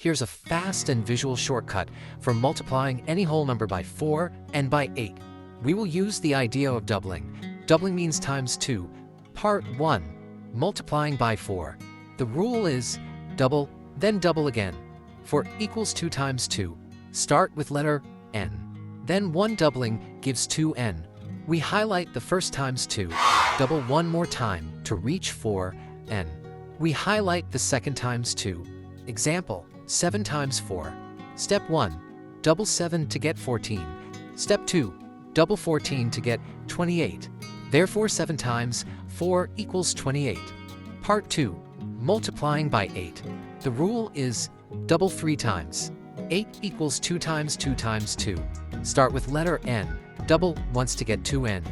Here's a fast and visual shortcut for multiplying any whole number by 4 and by 8. We will use the idea of doubling. Doubling means times 2. Part 1. Multiplying by 4. The rule is double, then double again. 4 equals 2 times 2. Start with letter n. Then 1 doubling gives 2n. We highlight the first times 2. Double one more time to reach 4n. We highlight the second times 2. Example, 7 times 4. Step 1. Double 7 to get 14. Step 2. Double 14 to get 28. Therefore 7 times 4 equals 28. Part 2. Multiplying by 8. The rule is double 3 times. 8 equals 2 times 2 times 2. Start with letter n. Double once to get 2n.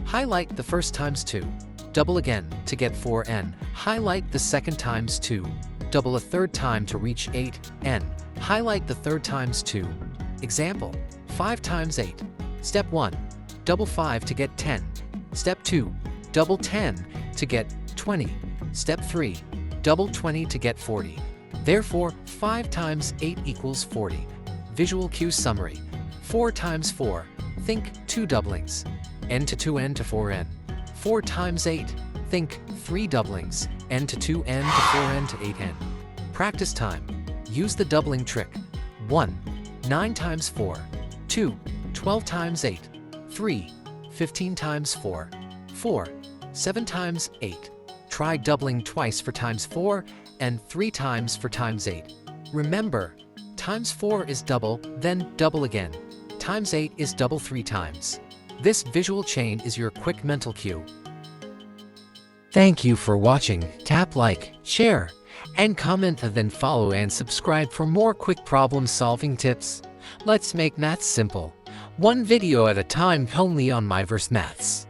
Highlight the first times 2. Double again to get 4n. Highlight the second times 2. Double a third time to reach 8n. Highlight the third times 2. Example, 5 times 8. Step 1. Double 5 to get 10. Step 2. Double 10 to get 20. Step 3. Double 20 to get 40. Therefore, 5 times 8 equals 40. Visual cue summary. 4 times 4. Think 2 doublings. n to 2n to 4n. 4 times 8. Think 3 doublings. n to 2n to 4n to 8n. Practice time. Use the doubling trick. 1. 9 times 4. 2. 12 times 8. 3. 15 times 4. 4. 7 times 8. Try doubling twice for times 4 and 3 times for times 8. Remember, times 4 is double, then double again. Times 8 is double 3 times. This visual chain is your quick mental cue. Thank you for watching. Tap like, share, and comment, and then follow and subscribe for more quick problem-solving tips. Let's make maths simple. One video at a time only on myverse Maths.